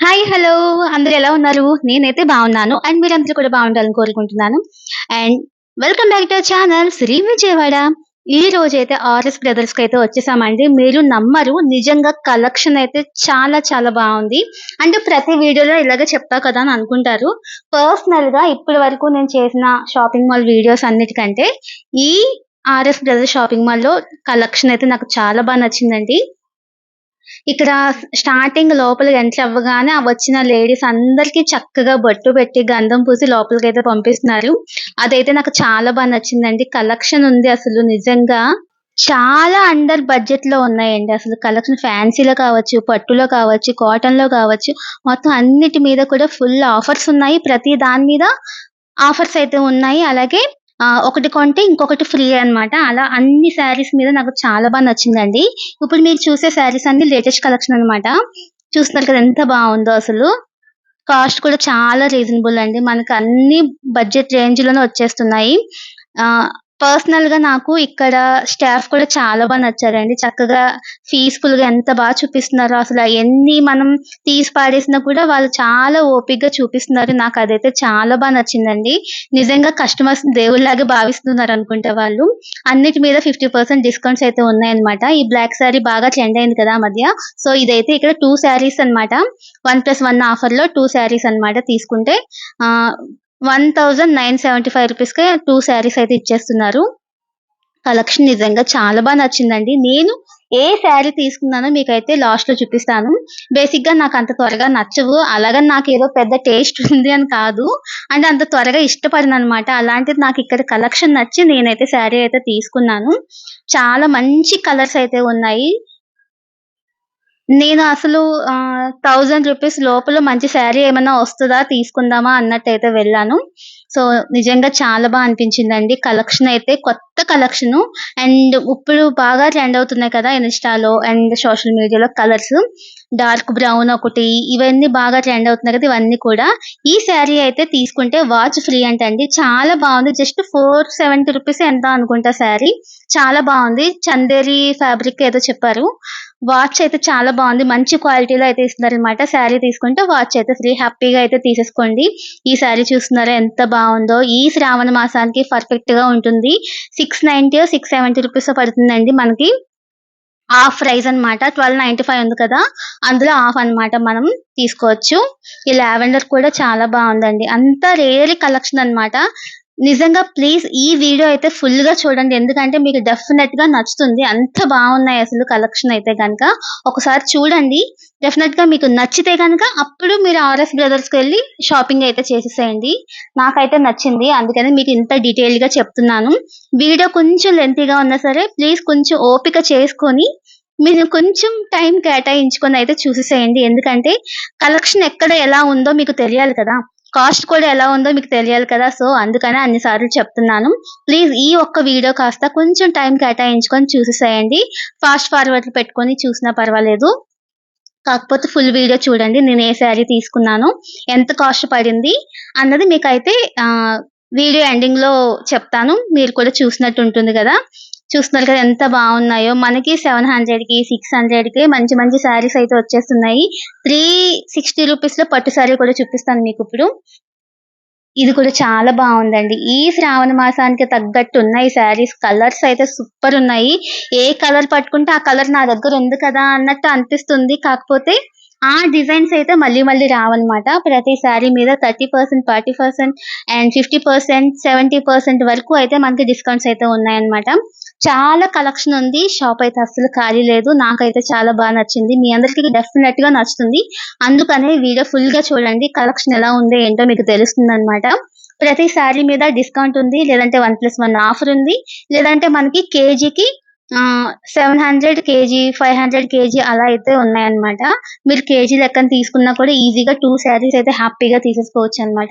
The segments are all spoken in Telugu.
హాయ్! హలో! అందరూ ఎలా ఉన్నారు? నేనైతే బాగున్నాను. అండ్ మీరందరూ కూడా బాగుండాలని కోరుకుంటున్నాను. And welcome back to our channel Shri Vijayawada. ఈ రోజైతే ఆర్ఎస్ బ్రదర్స్‌కైతే వచ్చేసామండి. మీరు నమ్మరు, నిజంగా కలెక్షన్ అయితే చాలా చాలా బావుంది. అంటే ప్రతి వీడియోలో ఇలాగే చెప్తా కదా అని అనుకుంటారు. పర్సనల్‌గా ఇప్పటి వరకు నేను చేసిన షాపింగ్ మాల్ వీడియోస్ అన్నిటికంటే ఈ ఆర్ఎస్ బ్రదర్స్ షాపింగ్ మాల్‌లో కలెక్షన్ అయితే నాకు చాలా నచ్చిందండి. ఇక్కడ స్టార్టింగ్ లోపలికి ఎంటర్ అవ్వగానే ఆ వచ్చిన లేడీస్ అందరికి చక్కగా బొట్టు పెట్టి, గంధం పూసి లోపలికైతే పంపిస్తున్నారు. అదైతే నాకు చాలా నచ్చిందండి. కలెక్షన్ ఉంది అసలు నిజంగా. చాలా అండర్ బడ్జెట్‌లో ఉన్నాయండి. అసలు కలెక్షన్ ఫ్యాన్సీలో కావచ్చు, పట్టులో కావచ్చు, కాటన్‌లో కావచ్చు, మొత్తం అన్నిటి మీద కూడా ఫుల్ ఆఫర్స్ ఉన్నాయి. ప్రతి దాని మీద ఆఫర్స్ అయితే ఉన్నాయి. అలాగే ఒకటి కొంటే ఇంకొకటి ఫ్రీ అన్నమాట. అలా అన్ని శారీస్ మీద నాకు చాలా నచ్చిందండి. ఇప్పుడు మీరు చూసే శారీస్ అన్నీ లేటెస్ట్ కలెక్షన్ అన్నమాట. చూస్తున్నారు కదా ఎంత బావుందో అసలు. కాస్ట్ కూడా చాలా రీజనబుల్ అండి. మనకు అన్ని బడ్జెట్ రేంజ్‌లోనే వచ్చేస్తున్నాయి. ఆహ్, పర్సనల్‌గా నాకు ఇక్కడ స్టాఫ్ కూడా చాలా నచ్చారండి. చక్కగా పీస్‌ఫుల్‌గా ఎంత చూపిస్తున్నారో అసల ఎన్ని మనం తీసి పడేసినా కూడా వాళ్ళు చాలా ఓపికగా చూపిస్తున్నారు. నాకదైతే చాలా నచ్చిందండి. నిజంగా కస్టమర్స్‌ని దేవుళ్ళలాగా భావిస్తున్నారనుకుంటా వాళ్ళు. అన్నిటి మీద 50% డిస్కౌంట్స్ అయితే ఉన్నాయన్నమాట. ఈ బ్లాక్ సారీ బాగా ట్రెండ్ అయింది కదా! ఆ మధ్య. సో, ఇదైతే ఇక్కడ 2 శారీస్ అన్నమాట. 1+1 ఆఫర్‌లో 2 శారీస్ అన్నమాట తీసుకుంటే ఆహ్, 1975 రూపీస్‌కే 2 శారీస్ అయితే ఇచ్చేస్తున్నారు. కలెక్షన్ నిజంగా చాలా నచ్చిందండి. నేను ఏ శారీ తీసుకున్నానో మీకైతే లాస్ట్‌లో చూపిస్తాను. బేసిక్‌గా నాకంత త్వరగా నచ్చవు. అలాగని నాకేదో పెద్ద టేస్ట్ ఉంది అని కాదు. అంటే అంత త్వరగా ఇష్టపడననమాట. అలాంటిది నాకిక్కడ కలెక్షన్ నచ్చి నేనైతే శారీ అయితే తీసుకున్నాను. చాలా మంచి కలర్స్ అయితే ఉన్నాయి. నేను అసలు 1000 రూపీస్ లోపల మంచి శారీ ఏమన్నా వస్తదా? తీసుకుందామా? అన్నట్టయితే వెళ్ళాను. సో, నిజంగా చాలా అనిపించిందండి. కలెక్షన్ అయితే కొత్త కలెక్షను. అండ్ ఇప్పుడు బాగా ట్రెండ్ అవుతున్నాయి కదా! ఇన్‌స్టాలో అండ్ సోషల్ మీడియాలో కలర్స్. డార్క్ బ్రౌన్ ఒకటి ఇవన్నీ బాగా ట్రెండ్ అవుతున్నాయి కదా! ఇవన్నీ కూడా. ఈ శారీ అయితే తీసుకుంటే వాచ్ ఫ్రీ అంటండి. చాలా బావుంది. జస్ట్ 470 రూపీసో ఎంతో అనుకుంటా శారీ. చాలా బావుంది. చందేరి ఫ్యాబ్రిక్ ఏదో చెప్పారు. వాచ్ అయితే చాలా బావుంది. మంచి క్వాలిటీలో అయితే ఇస్తున్నారనమాట. శారీ తీసుకుంటే వాచ్ అయితే ఫ్రీ. హ్యాపీగా అయితే తీసేసుకోండి. ఈ శారీ చూస్తున్నారా ఎంత బావుందో! ఈ శ్రావణ మాసానికి పర్ఫెక్ట్‌గా ఉంటుంది. 690 670 రూపీసో పడుతుందండి మనకి. హాఫ్ ప్రైస్ అన్నమాట. 1295 ఉంది కదా! అందులో హాఫ్ అన్నమాట మనం తీసుకోవచ్చు. ఈ లావెండర్ కూడా చాలా బావుందండి. అంతా రేర్ కలెక్షన్ అన్నమాట. నిజంగా ప్లీజ్ ఈ వీడియో అయితే ఫుల్‌గా చూడండి. ఎందుకంటే మీకు డెఫినెట్‌గా నచ్చుతుంది. అంత బావున్నాయి అసలు కలెక్షన్ అయితే గనక. ఒకసారి చూడండి. డెఫినెట్‌గా మీకు నచ్చితే గనక అప్పుడు మీరు ఆర్ఎస్ బ్రదర్స్‌కెళ్ళి షాపింగ్ అయితే చేసేసేయండి. నాకైతే నచ్చింది. అందుకని మీకు ఇంత డీటెయిల్డ్‌గా చెప్తున్నాను. వీడియో కొంచెం లెంతీగా ఉన్నా సరే ప్లీజ్ కొంచెం ఓపిక చేసుకొని మీరు కొంచెం టైం కేటాయించుకొనయితే చూసేసేయండి. ఎందుకంటే కలెక్షన్ ఎక్కడ ఎలా ఉందో మీకు తెలియాలి కదా! కాస్ట్ కూడా ఎలా ఉందో మీకు తెలియాలి కదా! సో, అందుకనే అన్ని సార్లు చెప్తున్నాను. ప్లీజ్ ఈ ఒక్క వీడియో కాస్త కొంచెం టైం కేటాయించుకొని చూసేసేయండి. ఫాస్ట్ ఫార్వర్డ్‌లో పెట్టుకొని చూసినా పర్వాలేదు. కాకపోతే ఫుల్ వీడియో చూడండి. నేను ఏ శారీ తీసుకున్నాను, ఎంత కాస్ట్ పడింది అన్నది మీకైతే వీడియో ఎండింగ్‌లో చెప్తాను. మీరు కూడా చూసినట్టు ఉంటుంది గదా! చూస్తున్నారు కదా ఎంత బావున్నాయో. మనకి 700కి, 600కి మంచి మంచి శారీస్ అయితే వచ్చేస్తున్నాయి. 360 రూపీస్‌లో పట్టు శారీ కూడా చూపిస్తాను మీకిప్పుడు. ఇది కూడా చాలా బావుందండి. ఈ శ్రావణ మాసానికి తగ్గట్టున్నాయి శారీస్. కలర్స్ అయితే సూపరున్నాయి. ఏ కలర్ పట్టుకుంటే ఆ కలర్ నా దగ్గరుంది కదా! అన్నట్టు అనిపిస్తుంది. కాకపోతే ఆ డిజైన్స్ అయితే మళ్ళీ మళ్ళీ రావన్నమాట. ప్రతి శారీ మీద 30%, 40% అండ్ 50%, 70% వరకు అయితే మనకి డిస్కౌంట్స్ అయితే ఉన్నాయన్నమాట. చాలా కలెక్షన్ ఉంది. షాప్ అయితే అస్సలు ఖాళీ లేదు. నాకైతే చాలా నచ్చింది. మీ అందరికి డెఫినెట్‌గా నచ్చుతుంది. అందుకనే వీడియో ఫుల్‌గా చూడండి. కలెక్షన్ ఎలా ఉందో ఏంటో మీకు తెలుస్తుందనమాట. ప్రతి శారీ మీద డిస్కౌంట్ ఉంది. లేదంటే 1+1 ఆఫర్ ఉంది. లేదంటే మనకి కేజీకి 700 కేజీ, 500 కేజీ అలా అయితే ఉన్నాయన్నమాట. మీరు కేజీ లెక్కన తీసుకున్నా కూడా ఈజీగా 2 శారీస్ అయితే హ్యాపీగా తీసేసుకోవచ్చనమాట.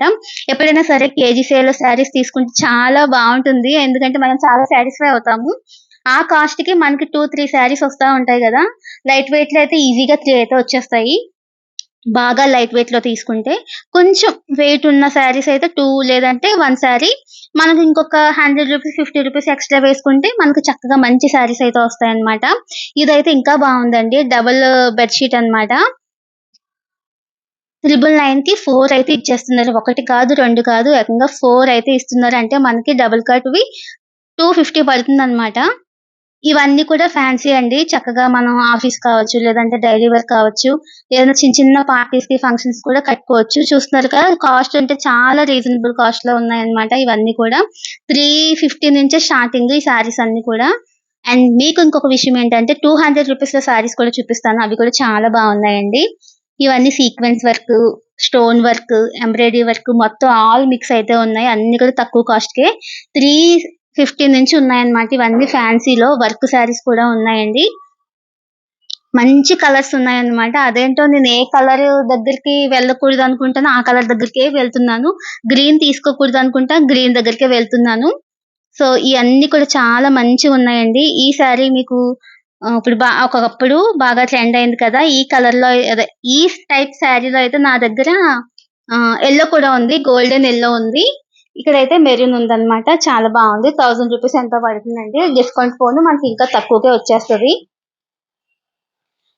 ఎప్పుడైనా సరే కేజీ సేల్‌లో శారీస్ తీసుకుంటే చాలా బావుంటుంది. ఎందుకంటే మనం చాలా సాటిస్ఫై అవుతాము. ఆ కాస్ట్‌కి మనకి 2, 3 శారీస్ వస్తా ఉంటాయి గదా! లైట్ వెయిట్‌లో అయితే ఈజీగా 3 అయితే వచ్చేస్తాయి. బాగా లైట్ వెయిట్‌లో తీసుకుంటే. కొంచెం వెయిట్ ఉన్న శారీస్ అయితే 2 లేదంటే 1 శారీ మనకి ఇంకొక 100 రూపీస్, 50 రూపీస్ ఎక్స్‌ట్రా వేసుకుంటే మనకు చక్కగా మంచి శారీస్ అయితే వస్తాయన్నమాట. ఇదైతే ఇంకా బావుందండి. డబుల్ బెడ్ షీట్ అన్నమాట. 999కి 4 అయితే ఇచ్చేస్తున్నారు. 1 కాదు, 2 కాదు ఏకంగా 4 అయితే ఇస్తున్నారు. అంటే మనకి డబుల్ కట్‌వి 250 పడుతుందనమాట. ఇవన్నీ కూడా ఫ్యాన్సీ అండి. చక్కగా మనం ఆఫీస్ కావచ్చు, లేదంటే డైలీ వేర్ కావచ్చు, ఏదైనా చిన్న చిన్న పార్టీస్‌కి, ఫంక్షన్స్ కూడా కట్టుకోవచ్చు. చూస్తున్నారు కదా! కాస్ట్ అంటే చాలా రీజనబుల్ కాస్ట్‌లో ఉన్నాయన్నమాట ఇవన్నీ కూడా. 350 నుంచే స్టార్టింగ్ ఈ శారీస్ అన్నీ కూడా. అండ్ మీకు ఇంకొక విషయం ఏంటంటే రూ. 200లో శారీస్ కూడా చూపిస్తాను. అవి కూడా చాలా బాగున్నాయండి. ఇవన్నీ sequence work, stone work, embroidery work మొత్తం ఆల్ మిక్స్ అయితే ఉన్నాయి. అన్నీ కూడా తక్కువ కాస్ట్‌కే 350 నుంచి ఉన్నాయన్నమాట. ఇవన్నీ ఫ్యాన్సీలో వర్క్ శారీస్ కూడా ఉన్నాయండి. మంచి కలర్స్ ఉన్నాయన్నమాట. అదేంటో నేను ఏ కలర్ దగ్గరికి వెళ్ళకూడదు అనుకుంటానో ఆ కలర్ దగ్గరికే వెళ్తున్నాను. గ్రీన్ తీసుకోకూడదు అనుకుంటా గ్రీన్ దగ్గరికే వెళ్తున్నాను. సో, ఇయన్నీ కూడా చాలా మంచిగున్నాయండి. ఈ శారీ మీకు ఇప్పుడు ఒకప్పుడు బాగా ట్రెండ్ అయింది కదా! ఈ కలర్‌లో అదే ఈ టైప్ శారీలో అయితే నా దగ్గర యెల్లో కూడా ఉంది. గోల్డెన్ యెల్లో ఉంది. ఇక్కడైతే మెరూన్ ఉందన్నమాట. చాలా బావుంది. రూ. 1000 ఎంతో పడుతుందండి. డిస్కౌంట్ పోను మనకి ఇంకా తక్కువకే వచ్చేస్తది.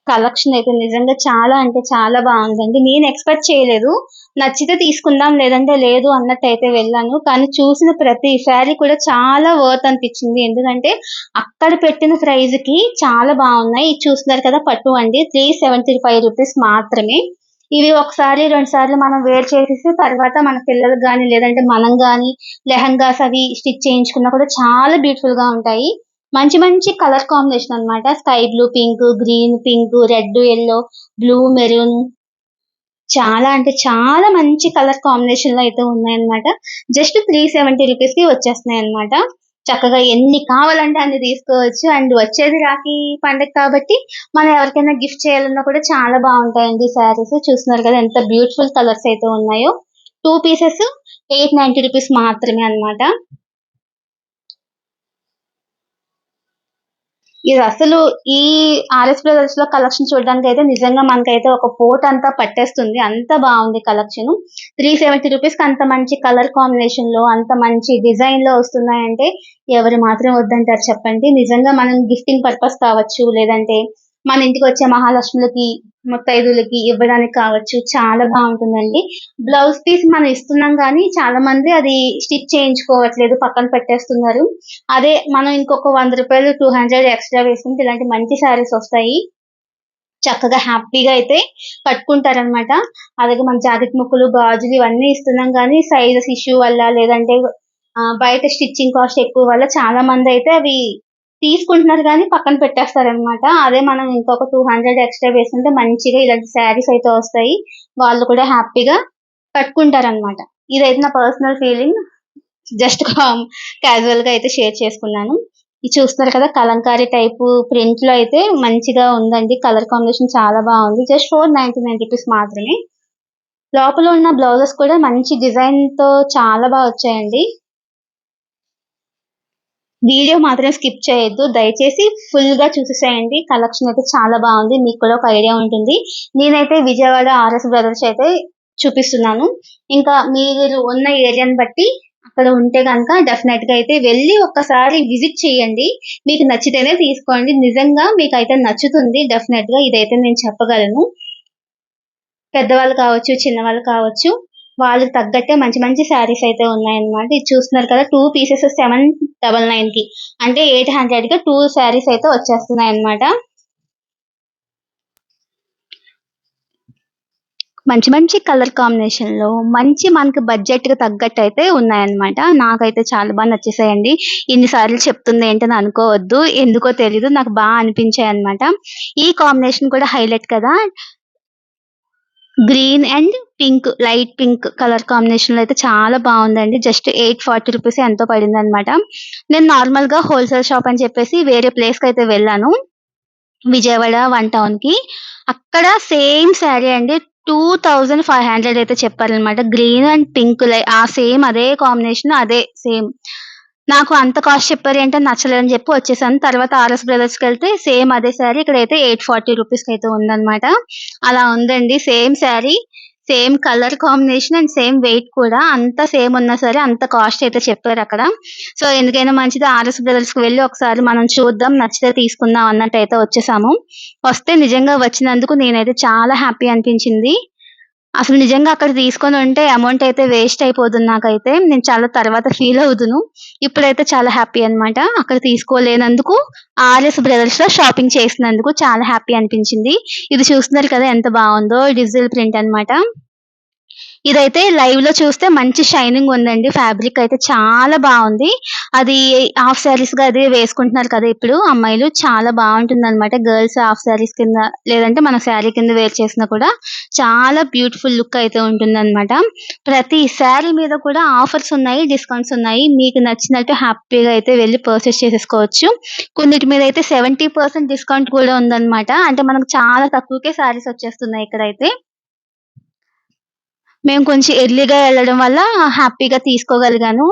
కలెక్షన్ అయితే నిజంగా చాలా అంటే చాలా బావుందండి. నేను ఎక్స్‌పెక్ట్ చేయలేదు. నచ్చితే తీసుకుందాం లేదంటే లేదు అన్నట్టయితే వెళ్ళాను. కానీ చూసిన ప్రతి శారీ కూడా చాలా వర్త్ అనిపిచ్చింది. ఎందుకంటే అక్కడ పెట్టిన ప్రైజ్‌కి చాలా బావున్నాయి. ఇది చూస్తున్నారు కదా! పట్టు అండి. రూ. 375 మాత్రమే. ఇవి ఒకసారి, 2 సార్లు మనం వేర్ చేసేసి తర్వాత మన పిల్లలకి గాని, లేదంటే మనం గాని లెహెంగాస్ అవి స్టిచ్ చేయించుకున్నా కూడా చాలా బ్యూటిఫుల్‌గా ఉంటాయి. మంచి మంచి కలర్ కాంబినేషన్ అన్నమాట. Sky blue pink, green pink, red yellow, blue maroon చాలా అంటే చాలా మంచి కలర్ కాంబినేషన్‌లో అయితే ఉన్నాయన్నమాట. జస్ట్ రూ. 370కి వచ్చేస్తున్నాయన్నమాట. చక్కగా ఎన్ని కావాలంటే అన్ని తీసుకోవచ్చు. అండ్ వచ్చేది రాఖీ పండగ కాబట్టి మనం ఎవరికైనా గిఫ్ట్ చేయాలన్నా కూడా చాలా బావుంటాయండి శారీస్. చూస్తున్నారు కదా! ఎంత బ్యూటిఫుల్ కలర్స్ అయితే ఉన్నాయో. 2 పీసెస్ రూ. 890 మాత్రమే అన్నమాట. ఇదసలు ఈ ఆర్ఎస్ బ్రదర్స్‌లో కలెక్షన్ చూడడానికైతే నిజంగా మనకైతే ఒక పూటంతా పట్టేస్తుంది. అంత బావుంది కలెక్షను. రూ. 370కి అంత మంచి కలర్ కాంబినేషన్‌లో, అంత మంచి డిజైన్‌లో వస్తున్నాయంటే ఎవరు మాత్రం వద్దంటారు చెప్పండి. నిజంగా మనం గిఫ్టింగ్ పర్పస్ కావచ్చు, లేదంటే మన ఇంటికొచ్చే మహాలక్ష్ములకి, ముత్తైదులకి ఇవ్వడానికి కావచ్చు చాలా బావుంటుందండి. బ్లౌజ్ పీస్ మనం ఇస్తున్నాం గానీ చాలా మంది అది స్టిచ్ చేయించుకోవట్లేదు. పక్కన పెట్టేస్తున్నారు. అదే మనం ఇంకొక రూ. 100, 200 ఎక్స్‌ట్రా వేసుకుంటే ఇలాంటి మంచి శారీస్ వస్తాయి. చక్కగా హ్యాపీగా అయితే కట్టుకుంటారనమాట. అలాగే మన జాకెట్ ముక్కలు, గాజులు ఇవన్నీ ఇస్తున్నాం గానీ సైజెస్ ఇష్యూ వల్ల లేదంటే బయట స్టిచ్చింగ్ కాస్ట్ ఎక్కువ వల్ల చాలా మందయితే అవి తీసుకుంటున్నారు గానీ పక్కన పెట్టేస్తారనమాట. అదే మనం ఇంకొక 200 ఎక్స్‌ట్రా వేసుకుంటే మంచిగా ఇలాంటి శారీస్ అయితే వస్తాయి. వాళ్ళు కూడా హ్యాపీగా కట్టుకుంటారనమాట. ఇదైతే నా పర్సనల్ ఫీలింగ్. జస్ట్ క్యాజువల్‌గా అయితే షేర్ చేసుకున్నాను. ఇది చూస్తున్నారు కదా! కలంకారీ టైపు ప్రింట్‌లో అయితే మంచిగా ఉందండి. కలర్ కాంబినేషన్ చాలా బావుంది. జస్ట్ రూ. 499 మాత్రమే. లోపల ఉన్న బ్లౌజెస్ కూడా మంచి డిజైన్‌తో చాలా వచ్చాయండి. వీడియో మాత్రం స్కిప్ చేయొద్దు. దయచేసి ఫుల్‌గా చూసేసేయండి. కలెక్షన్ అయితే చాలా బావుంది. మీకు కూడా ఒక ఐడియా ఉంటుంది. నేనైతే విజయవాడ ఆర్ఎస్ బ్రదర్స్ అయితే చూపిస్తున్నాను. ఇంకా మీరు ఉన్న ఏరియాని బట్టి అక్కడ ఉంటే గనక డెఫినెట్‌గా అయితే వెళ్లి ఒక్కసారి విజిట్ చేయండి. మీకు నచ్చితేనే తీసుకోండి. నిజంగా మీకైతే నచ్చుతుంది డెఫినెట్‌గా ఇదైతే నేను చెప్పగలను. పెద్దవాళ్ళు కావచ్చు, చిన్నవాళ్ళు కావచ్చు. వాళ్ళకి తగ్గట్టే మంచి మంచి శారీస్ అయితే ఉన్నాయన్నమాట. ఇది చూస్తున్నారు కదా! 2 పీసెస్ 799కి అంటే 800కి 2 శారీస్ అయితే వచ్చేస్తున్నాయన్నమాట. మంచి మంచి కలర్ కాంబినేషన్‌లో మంచి మనకి బడ్జెట్‌కి తగ్గట్టయితే ఉన్నాయన్నమాట. నాకైతే చాలా నచ్చేసాయండి. ఇన్ని సార్లు చెప్తుందేంటని అనుకోవద్దు. ఎందుకో తెలీదు. నాకు అనిపించాయన్నమాట. ఈ కాంబినేషన్ కూడా హైలైట్ కదా! Green and pink, light pink colour కాంబినేషన్‌లో అయితే చాలా బావుందండి. జస్ట్ రూ. 840 ఎంతో పడిందనమాట. నేను నార్మల్‌గా హోల్‌సేల్ షాప్ అని చెప్పేసి వేరే ప్లేస్‌కైతే వెళ్ళాను. విజయవాడ వన్ టౌన్‌కి. అక్కడ సేమ్ శారీ అండి 2500 అయితే చెప్పారనమాట. గ్రీన్ అండ్ పింక్ ఆ సేమ్ అదే కాంబినేషన్ అదే సేమ్. నాకు అంత కాస్ట్ చెప్పారేంటి అని నచ్చలేదని చెప్పి వచ్చేసాను. తర్వాత ఆర్ఎస్ బ్రదర్స్‌కెళ్తే సేమ్ అదే శారీ ఇక్కడైతే రూ. 840 అయితే ఉందనమాట. అలా ఉందండి same sari. Same colour combination and same wait కూడా అంతా సేమ్ ఉన్నా సరే అంత కాస్ట్ అయితే చెప్పారక్కడ. సో, ఎందుకైనా మంచిది ఆర్ఎస్ బ్రదర్స్‌కి వెళ్లి ఒకసారి మనం చూద్దాం. నచ్చితే తీసుకుందాం అన్నట్టయితే వచ్చేసాము. వస్తే నిజంగా వచ్చినందుకు నేనైతే చాలా హ్యాపీ అనిపించింది. అసలు నిజంగా అక్కడ తీసుకొని ఉంటే అమౌంట్ అయితే వేస్ట్ అయిపోతుంది నాకైతే. నేను చాలా తర్వాత ఫీల్ అవుదును. ఇప్పుడైతే చాలా హ్యాపీ అన్నమాట. అక్కడ తీసుకోలేనందుకు, ఆర్ఎస్ బ్రదర్స్‌లో షాపింగ్ చేసినందుకు చాలా హ్యాపీ అనిపించింది. ఇది చూస్తున్నారు కదా ఎంత బావుందో! డిజిటల్ ప్రింట్ అన్నమాట. ఇదైతే లైవ్‌లో చూస్తే మంచి షైనింగ్ ఉందండి. ఫ్యాబ్రిక్ అయితే చాలా బావుంది. అది హాఫ్ సారీస్‌గా అది వేసుకుంటున్నారు కదా! ఇప్పుడు అమ్మాయిలు. చాలా బావుంటుందనమాట. గర్ల్స్ హాఫ్ సారీస్ కింద లేదంటే మన శారీ కింద వేర్ చేసినా కూడా చాలా బ్యూటిఫుల్ లుక్ అయితే ఉంటుందనమాట. ప్రతి శారీ మీద కూడా ఆఫర్స్ ఉన్నాయి, డిస్కౌంట్స్ ఉన్నాయి. మీకు నచ్చినట్టు హ్యాపీగా అయితే వెళ్లి పర్చేస్ చేసేసుకోవచ్చు. కొన్నిటి మీద అయితే 70% డిస్కౌంట్ కూడా ఉందనమాట. అంటే మనకు చాలా తక్కువకే శారీస్ వచ్చేస్తున్నాయి ఇక్కడైతే. మేము కొంచెం ఎర్లీగా ఎళ్ళడం వల్ల హ్యాపీగా తీసుకోగలిగాను.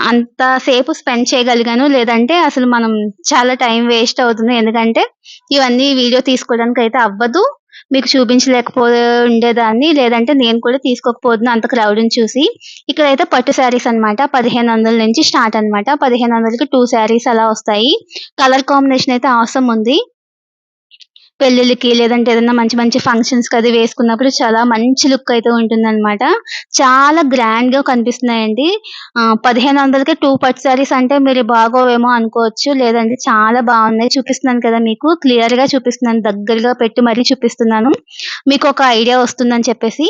అంత సేపు స్పెండ్ చేయగలిగాను. లేదంటే అసలు మనం చాలా టైం వేస్ట్ అవుతుంది. ఎందుకంటే ఇవన్నీ వీడియో తీసుకోవడానికైతే అవ్వదు. మీకు ఉండేదాన్ని. లేదంటే నేను కూడా తీసుకోకపోదును అంత క్రౌడ్‌ని చూసి. ఇక్కడైతే పట్టు శారీస్ అన్నమాట. 1500 నుంచి స్టార్ట్ అన్నమాట. 1500కి 2 శారీస్ అలా వస్తాయి. కలర్ కాంబినేషన్ అయితే ఆసమ్ ఉంది. పెళ్ళిళ్ళకి లేదంటే ఏదన్నా మంచి మంచి ఫంక్షన్స్‌కి అది వేసుకున్నప్పుడు చాలా మంచి లుక్ అయితే ఉంటుందనమాట. చాలా గ్రాండ్‌గా కనిపిస్తున్నాయండి. 1500కే 2 పట్టు సారీస్ అంటే మీరు బాగోవేమో అనుకోవచ్చు. లేదండి చాలా బావున్నాయి. చూపిస్తున్నాను కదా మీకు క్లియర్‌గా చూపిస్తున్నాను. దగ్గరగా పెట్టి మరీ చూపిస్తున్నాను. మీకొక ఐడియా వస్తుందని చెప్పేసి.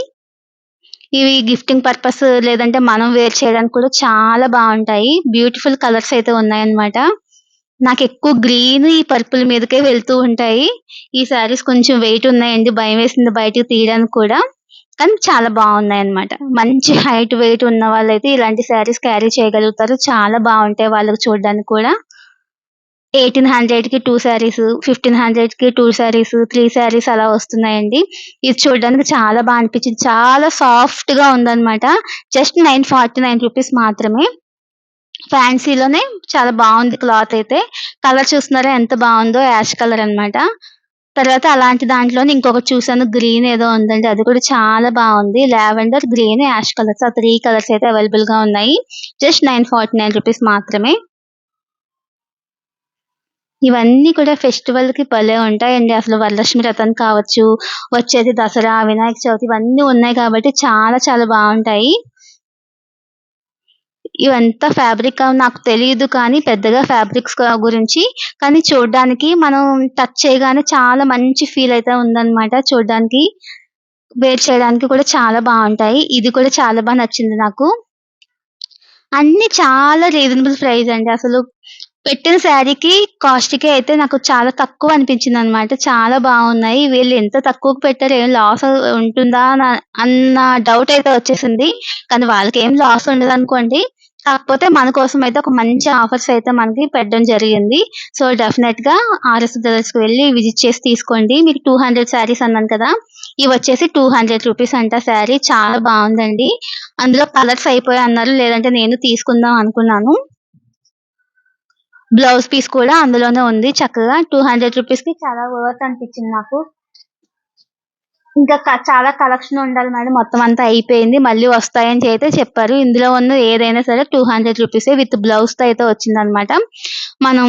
ఇవి గిఫ్టింగ్ పర్పస్ లేదంటే మనం వేర్ చేయడానికి కూడా చాలా బావుంటాయి. బ్యూటిఫుల్ కలర్స్ అయితే ఉన్నాయన్నమాట. నాకెక్కువ గ్రీన్, ఈ పర్పుల్ మీదకే వెళ్తూ ఉంటాయి. ఈ శారీస్ కొంచెం వెయిట్ ఉన్నాయండి. భయమేసింది బయటికి తీయడానికి కూడా. కానీ చాలా బావున్నాయన్నమాట. మంచి హైట్, వెయిట్ ఉన్న వాళ్ళైతే ఇలాంటి శారీస్ క్యారీ చేయగలుగుతారు. చాలా బావుంటాయి వాళ్ళకి చూడడానికి కూడా. 1800కి 2 శారీస్, 1500కి 2 శారీస్, 3 శారీస్ అలా వస్తున్నాయండి. ఇది చూడడానికి చాలా అనిపించింది. చాలా సాఫ్ట్‌గా ఉందన్నమాట. జస్ట్ 949 రూపీస్ మాత్రమే. ఫ్యాన్సీలోనే చాలా బావుంది క్లాత్ అయితే. కలర్ చూస్తున్నారా ఎంత బావుందో యాష్ కలర్ అన్నమాట. తర్వాత అలాంటి దాంట్లోనే ఇంకొకటి చూసాను గ్రీన్ ఏదో ఉందండి. అది కూడా చాలా బావుంది. లావెండర్, గ్రీన్, యాష్ కలర్స్ ఆ 3 కలర్స్ అయితే అవైలబుల్‌గా ఉన్నాయి. జస్ట్ 949 రూపీస్ మాత్రమే. ఇవన్నీ కూడా ఫెస్టివల్‌కి భలే ఉంటాయండి. అసలు వరలక్ష్మి వ్రతం కావచ్చు, వచ్చేది దసరా, వినాయక చవితి ఇవన్నీ ఉన్నాయి కాబట్టి చాలా చాలా బావుంటాయి. ఇవంతా ఫ్యాబ్రికా నాకు తెలీదు కానీ పెద్దగా ఫ్యాబ్రిక్స్ గురించి. కానీ చూడ్డానికి మనం టచ్ చేయగానే చాలా మంచి ఫీల్ అయితే ఉందన్నమాట చూడ్డానికి. వేర్ చేయడానికి కూడా చాలా బావుంటాయి. ఇది కూడా చాలా నచ్చింది నాకు. అన్నీ చాలా రీజనబుల్ ప్రైస్ అండి. అసలు పెట్టిన శారీకి, కాస్ట్‌కి అయితే నాకు చాలా తక్కువ అనిపించిందనమాట. చాలా బావున్నాయి. వీళ్ళు ఎంత తక్కువకి పెట్టారు ఏం లాస్ ఉంటుందా అన్న డౌట్ అయితే వచ్చేసింది. కానీ వాళ్ళకేం లాస్ ఉండదనుకోండి. కాకపోతే మన కోసం అయితే ఒక మంచి ఆఫర్స్ అయితే మనకి పెట్టడం జరిగింది. సో, డెఫినెట్‌గా ఆర్ఎస్ బ్రదర్స్‌కి వెళ్లి విజిట్ చేసి తీసుకోండి. మీకు 200 శారీస్ అన్నాను కదా! ఇవొచ్చేసి రూ. 200 అంట శారీ. చాలా బావుందండి. అందులో కలర్స్ అయిపోయాయన్నారు. లేదంటే నేను తీసుకుందాం అనుకున్నాను. బ్లౌజ్ పీస్ కూడా అందులోనే ఉంది చక్కగా. రూ. 200కి చాలా వర్త్ అనిపించింది నాకు. ఇంకా చాలా కలెక్షన్ ఉండాలి మేడం. మొత్తం అంతా అయిపోయింది. మళ్ళీ వస్తాయని అయితే చెప్పారు. ఇందులో ఉన్న ఏదైనా సరే రూ. 200 విత్ బ్లౌజ్‌తో అయితే వచ్చిందనమాట. మనం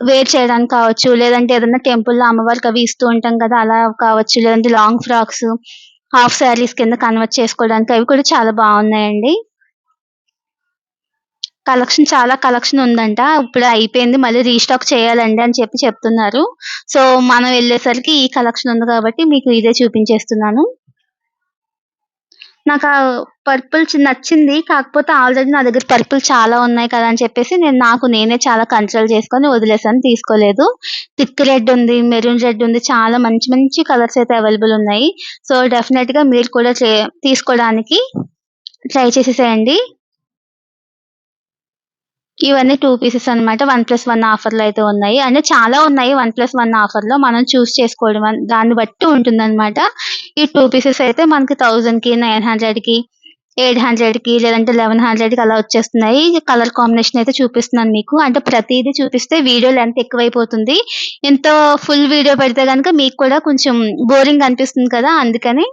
వేర్ చేయడానికి కావచ్చు, లేదంటే ఏదన్నా టెంపుల్‌లో అమ్మవారికి అవి ఇస్తూ ఉంటాం కదా! అలా కావచ్చు, లేదంటే లాంగ్ ఫ్రాక్స్, హాఫ్ సారీస్ కింద కన్వర్ట్ చేసుకోవడానికి అవి కూడా చాలా బావున్నాయండి. చాలా కలెక్షన్ ఉందంట. ఇప్పుడే అయిపోయింది. మళ్ళీ రీస్టాక్ చేయాలండి అని చెప్తున్నారు. సో, మనం వెళ్ళేసరికి ఈ కలెక్షన్ ఉంది కాబట్టి మీకు ఇదే చూపించేస్తున్నాను. నాకా పర్పుల్ నచ్చింది. కాకపోతే ఆల్రెడీ నా దగ్గర పర్పుల్ చాలా ఉన్నాయి కదా! అని చెప్పేసి నేనే చాలా కన్సల్ట్ చేసుకొని వదిలేసాను. తీసుకోలేదు. థిక్ రెడ్ ఉంది, మెరూన్ రెడ్ ఉంది. చాలా మంచి మంచి కలర్స్ అయితే అవైలబుల్ ఉన్నాయి. సో, డెఫినెట్‌గా మీరు కూడా తీసుకోవడానికి ట్రై చేసేసేయండి. ఇవన్నీ 2 పీసెస్ అన్నమాట. 1+1 ఆఫర్‌లో అయితే ఉన్నాయి. అంటే చాలా ఉన్నాయి 1+1 ఆఫర్‌లో. మనం చూజ్ చేసుకోవడం దాన్ని బట్టి ఉంటుందన్నమాట. ఈ 2 పీసెస్ అయితే మనకి 1000కి, 900కి, 800కి లేదంటే 1100కి అలా వచ్చేస్తున్నాయి. కలర్ కాంబినేషన్ అయితే చూపిస్తున్నాను మీకు. అంటే ప్రతీదీ చూపిస్తే వీడియో లెంత్ ఎక్కువైపోతుంది. ఇంత ఫుల్ వీడియో పెడితే గనుక మీకు కూడా కొంచెం బోరింగ్ అనిపిస్తుంది కదా! అందుకని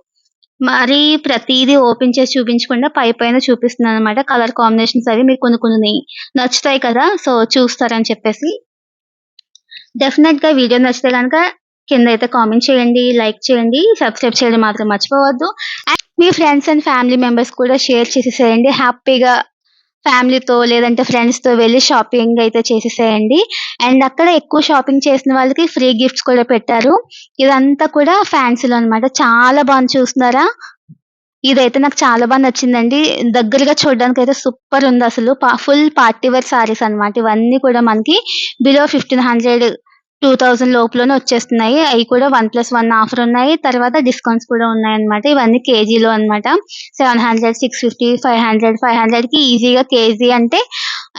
మరీ ప్రతీదీ ఓపెన్ చేసి చూపించకుండా పైపైన చూపిస్తున్నాననమాట. కలర్ కాంబినేషన్స్ అవి మీకు కొన్ని కొన్ని నచ్చుతాయి కదా! సో, చూస్తారని చెప్పేసి. డెఫినెట్‌గా వీడియో నచ్చితే గనక కిందైతే కామెంట్ చేయండి, లైక్ చేయండి, సబ్స్క్రైబ్ చేయడం మాత్రం మర్చిపోవద్దు. And me friends and family members కూడా షేర్ చేసేసేయండి. హ్యాపీగా ఫ్యామిలీతో లేదంటే ఫ్రెండ్స్‌తో వెళ్లి షాపింగ్ అయితే చేసేసేయండి. అండ్ అక్కడ ఎక్కువ షాపింగ్ చేసిన వాళ్ళకి ఫ్రీ గిఫ్ట్స్ కూడా పెట్టారు. ఇదంతా కూడా ఫ్యాన్సీలో అన్నమాట. చాలా బాగుంది చూస్తున్నారా? ఇదైతే నాకు చాలా నచ్చిందండి. దగ్గరగా చూడడానికైతే సూపరుందసలు. ఫుల్ పార్టీ వేర్ సారీస్ అన్నమాట. ఇవన్నీ కూడా మనకి బిలో 1500, 2000 లోపులోనే వచ్చేస్తున్నాయి. అయి కూడా 1+1 ఆఫర్ ఉన్నాయి. తర్వాత డిస్కౌంట్స్ కూడా ఉన్నాయన్నమాట. ఇవన్నీ కేజీలో అన్నమాట. 700, 650, 500, 500కి ఈజీగా కేజీ అంటే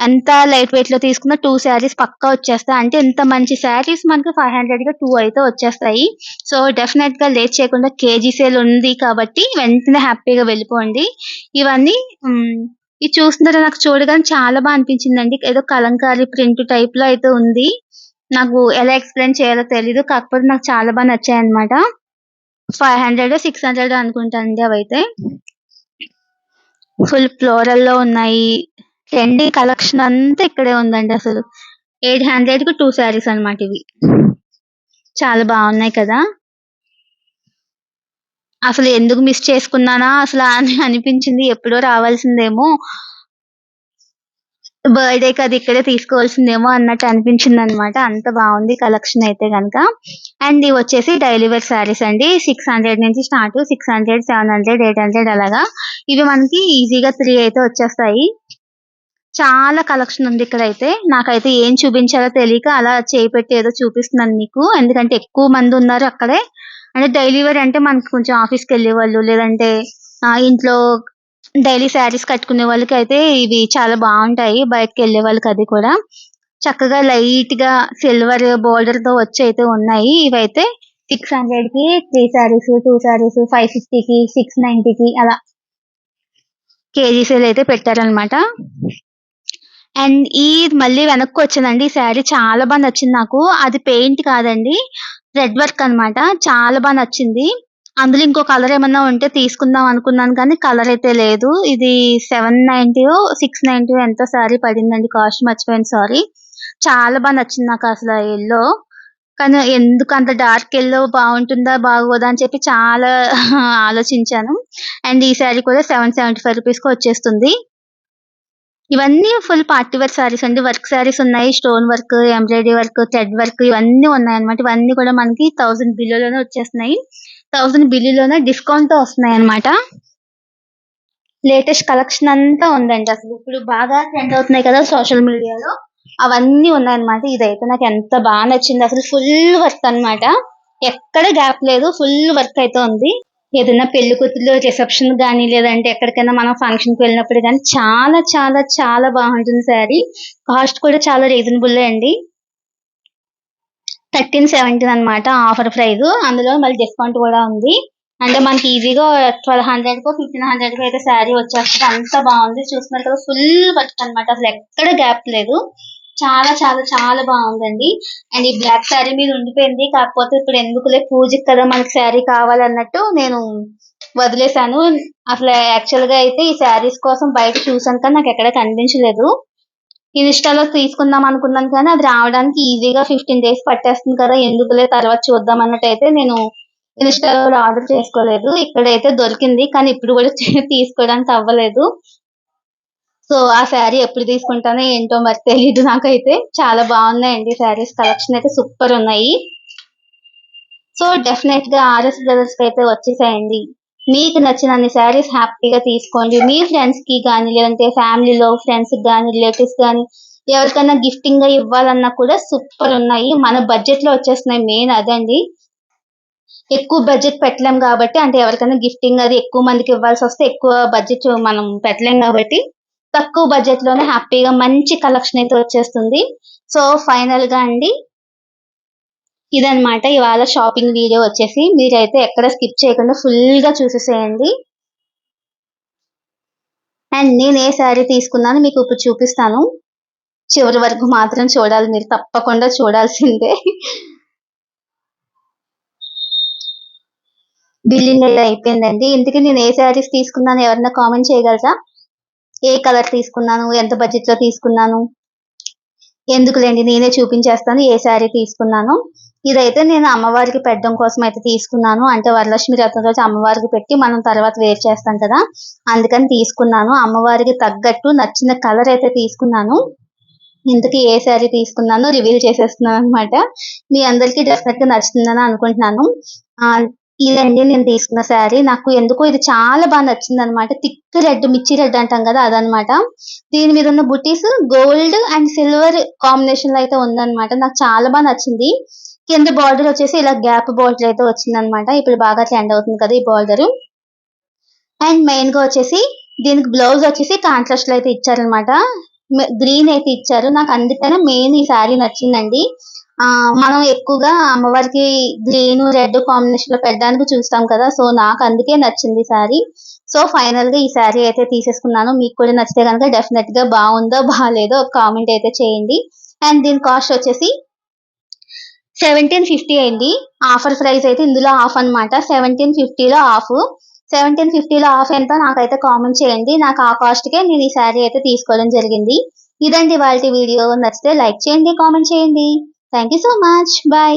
ఎంత లైట్ వెయిట్‌లో తీసుకున్న 2 శారీస్ పక్కా వచ్చేస్తాయి. అంటే ఇంత మంచి శారీస్ మనకి 500కి 2 అయితే వచ్చేస్తాయి. సో, డెఫినెట్‌గా లేట్ చేయకుండా కేజీ సేల్ ఉంది కాబట్టి వెంటనే హ్యాపీగా వెళ్ళిపోండి. ఇవన్నీ హ్మ్. ఇది చూస్తున్నారా నాకు చూడగానే చాలా అనిపించిందండి. ఏదో కలంకారీ ప్రింట్ టైప్‌లో అయితే ఉంది. నాకు ఎలా ఎక్స్‌ప్లెయిన్ చేయాలో తెలీదు. కాకపోతే నాకు చాలా నచ్చాయన్నమాట. 500, 600 అనుకుంటా అండి అవైతే. ఫుల్ ఫ్లోరల్‌లో ఉన్నాయి. ట్రెండీ కలెక్షన్ అంతా ఇక్కడే ఉందండి అసలు. 800కి 2 శారీస్ అన్నమాట ఇవి. చాలా బాగున్నాయి కదా! అసలు ఎందుకు మిస్ చేసుకున్నానా అసలా అని అనిపించింది. ఎప్పుడో రావాల్సిందేమో. బర్త్‌డేకి అది ఇక్కడే తీసుకోవాల్సిందేమో అన్నట్టు అనిపించిందనమాట. అంత బావుంది కలెక్షన్ అయితే గనక. అండ్ ఇవొచ్చేసి డైలీ వేర్ శారీస్ అండి. 600 నుంచి స్టార్ట్ 600, 700, 800 అలాగా. ఇవి మనకి ఈజీగా 3 అయితే వచ్చేస్తాయి. చాలా కలెక్షన్ ఉంది ఇక్కడైతే. నాకైతే ఏం చూపించాలో తెలియక అలా చేయి పెట్టి ఏదో చూపిస్తున్నాను మీకు. ఎందుకంటే ఎక్కువ మందున్నారు అక్కడే. అంటే డైలీ వేర్ అంటే మనకి కొంచెం ఆఫీస్‌కెళ్ళేవాళ్ళు లేదంటే ఇంట్లో డైలీ శారీస్ కట్టుకునే వాళ్ళకైతే ఇవి చాలా బావుంటాయి. బయటికెళ్ళే వాళ్ళకి అది కూడా. చక్కగా లైట్‌గా సిల్వర్ బోర్డర్‌తో వచ్చైతే ఉన్నాయి. ఇవైతే 600కి 3 శారీస్, 2 శారీస్, 550కి, 690కి అలా కేజీ సేల్ అయితే పెట్టారనమాట. అండ్ మళ్ళీ వెనక్కొచ్చానండి. ఈ శారీ చాలా నచ్చింది నాకు. అది పెయింట్ కాదండి. థ్రెడ్ వర్క్ అన్నమాట. చాలా నచ్చింది. అందులో ఇంకో కలర్ ఏమన్నా ఉంటే తీసుకుందాం అనుకున్నాను కానీ కలర్ అయితే లేదు. ఇది 790 690 ఎంతో శారీ పడిందండి. కాస్ట్ మర్చిపోయాను సారీ. చాలా నచ్చింది నాకసల ఆ యెల్లో. కానీ ఎందుకంత డార్క్ యెల్లో బావుంటుందా? బాగోదా? అని చెప్పి చాలా ఆలోచించాను. అండ్ ఈ శారీ కూడా 775 రూపీస్‌కి వచ్చేస్తుంది. ఇవన్నీ ఫుల్ పార్టీ వేర్ శారీస్ అండి. వర్క్ శారీస్ ఉన్నాయి. Stone work, embroidery work, thread work ఇవన్నీ ఉన్నాయన్నమాట. ఇవన్నీ కూడా మనకి 1000 బిలోలోనే వచ్చేస్తున్నాయి. 1000 బిలోలోనే డిస్కౌంట్‌తో వస్తున్నాయన్నమాట. లేటెస్ట్ కలెక్షన్ అంతా ఉందండి అసలు. ఇప్పుడు బాగా ట్రెండ్ అవుతున్నాయి కదా సోషల్ మీడియాలో. అవన్నీ ఉన్నాయన్నమాట. ఇదైతే నాకు ఎంత నచ్చింది. అసలు ఫుల్ వర్క్ అన్నమాట. ఎక్కడ గ్యాప్ లేదు. ఫుల్ వర్క్ అయితే ఉంది. ఏదైనా పెళ్లి కూతురు రిసెప్షన్ గాని, లేదంటే ఎక్కడికైనా మనం ఫంక్షన్‌కి వెళ్ళినప్పుడు గాని చాలా చాలా చాలా బాగుంటుంది శారీ. కాస్ట్ కూడా చాలా రీజనబుల్లే అండి. 1317 అన్నమాట ఆఫర్ ప్రైస్. అందులో మళ్ళీ డిస్కౌంట్ కూడా ఉంది. అంటే మనకి ఈజీగా 1200కో, 1500కో అయితే శారీ వచ్చేస్తది. అంత బాగుంది. చూస్తున్నారు కదా ఫుల్ వర్క్ అన్నమాట. అసలు ఎక్కడ గ్యాప్ లేదు. చాలా చాలా చాలా బాగుందండి. అండ్ ఈ బ్లాక్ శారీ మీద ఉండిపోయింది. కాకపోతే ఇప్పుడు ఎందుకులే పూజకి కదా మనకి శారీ కావాలన్నట్టు నేను వదిలేసాను. అసలు యాక్చువల్‌గా అయితే ఈ శారీస్ కోసం బయట చూసాను కానీ నాకెక్కడ కనిపించలేదు. ఇన్‌స్టా‌లో తీసుకుందాం అనుకున్నాను కానీ అది రావడానికి ఈజీగా 15 డేస్ పట్టేస్తుంది కదా! ఎందుకులే తర్వాత చూద్దాం అన్నట్టయితే నేను ఇన్‌స్టా‌లో కూడా ఆర్డర్ చేసుకోలేదు. ఇక్కడైతే దొరికింది. కానీ ఇప్పుడు కూడా తీసుకోవడానికి అవ్వలేదు. సో, ఆ శారీ ఎప్పుడు తీసుకుంటానో ఏంటో మరి తెలీదు నాకైతే. చాలా బాగున్నాయండి శారీస్ కలెక్షన్ అయితే సూపరున్నాయి. సో, డెఫినెట్‌గా ఆర్ఎస్ బ్రదర్స్‌కైతే వచ్చేసేయండి. మీకు నచ్చినన్ని శారీస్ హ్యాపీగా తీసుకోండి. మీ ఫ్రెండ్స్‌కి గాని, లేదంటే ఫ్యామిలీలో ఫ్రెండ్స్‌కి గాని, రిలేటివ్స్ గాని ఎవరికైనా గిఫ్టింగ్‌గా ఇవ్వాలన్నా కూడా సూపరున్నాయి. మన బడ్జెట్‌లో వచ్చేస్తున్నాయి మెయిన్ అదండి. ఎక్కువ బడ్జెట్ పెట్టలేం గాబట్టి అంటే ఎవరికైనా గిఫ్టింగ్ అది ఎక్కువ మందికి ఇవ్వాల్సొస్తే ఎక్కువ బడ్జెట్ మనం పెట్టలేం గాబట్టి, తక్కువ బడ్జెట్‌లోనే హ్యాపీగా మంచి కలెక్షన్ అయితే వచ్చేస్తుంది. సో, ఫైనల్‌గా అండి ఇదనమాట ఇవాళ షాపింగ్ వీడియో వచ్చేసి. మీరైతే ఎక్కడ స్కిప్ చేయకుండా ఫుల్‌గా చూసేసేయండి. అండ్ నేను ఏ శారీ తీసుకున్నానో మీకు ఇప్పుడు చూపిస్తాను. చివరి వరకు మాత్రం చూడాలి మీరు తప్పకుండా చూడాల్సిందే. బిల్లింగ్ అయితే అయిపోయిందండి. ఇంతకీ నేను ఏ శారీస్ తీసుకున్నానో ఎవరైనా కామెంట్ చేయగలరా? ఏ కలర్ తీసుకున్నాను? ఎంత బడ్జెట్‌లో తీసుకున్నాను? ఎందుకులెండి నేనే చూపించేస్తాను ఏ శారీ తీసుకున్నానో. ఇదైతే నేను అమ్మవారికి పెట్టడం కోసం అయితే తీసుకున్నాను. అంటే వరలక్ష్మి వ్రతం రోజు అమ్మవారికి పెట్టి మనం తర్వాత వేర్ చేస్తాం కదా! అందుకని తీసుకున్నాను. అమ్మవారికి తగ్గట్టు నచ్చిన కలర్ అయితే తీసుకున్నాను. ఇంతకీ ఏ శారీ తీసుకున్నానో రివీల్ చేసేస్తున్నాననమాట. మీ అందరికీ డెఫినెట్‌గా నచ్చుతుందని అనుకుంటున్నాను. ఇదండి నేను తీసుకున్న శారీ. నాకు ఎందుకో ఇది చాలా నచ్చిందనమాట. థిక్ రెడ్, మిర్చి రెడ్ అంటాం కదా! అదనమాట. దీని మీద ఉన్న బుటీస్ గోల్డ్ అండ్ సిల్వర్ కాంబినేషన్‌లో అయితే ఉందనమాట. నాకు చాలా నచ్చింది. కింద బార్డర్ వచ్చేసి ఇలా గ్యాప్ బార్డర్ అయితే వచ్చిందనమాట. ఇప్పుడు బాగా ట్రెండ్ అవుతుంది కదా! ఈ బార్డరు. అండ్ మెయిన్‌గా వచ్చేసి దీనికి బ్లౌజ్ వచ్చేసి కాంట్రాస్ట్‌లో అయితే ఇచ్చారనమాట. గ్రీన్ అయితే ఇచ్చారు. నాకు అందుకనే మెయిన్ ఈ శారీ నచ్చిందండి. మనం ఎక్కువగా అమ్మవారికి గ్రీను, రెడ్ కాంబినేషన్‌లో పెట్టడానికి చూస్తాం కదా! సో, నాకు అందుకే నచ్చింది ఈ శారీ. సో, ఫైనల్‌గా ఈ శారీ అయితే తీసేసుకున్నాను. మీకు కూడా నచ్చితే గనుక డెఫినెట్‌గా బావుందో, బాలేదో ఒక కామెంట్ అయితే చేయండి. అండ్ దీని కాస్ట్ వచ్చేసి 1750 అండి. ఆఫర్ ప్రైస్ అయితే ఇందులో ఆఫ్ అనమాట. 1750లో ఆఫ్. 1750లో ఆఫ్ ఎంతో నాకైతే కామెంట్ చేయండి. నాకు ఆ కాస్ట్‌కే నేను ఈ శారీ అయితే తీసుకోవడం జరిగింది. ఇదండి ఇవాల్టి వీడియో. నచ్చితే లైక్ చేయండి, కామెంట్ చేయండి. Thank you so much. By.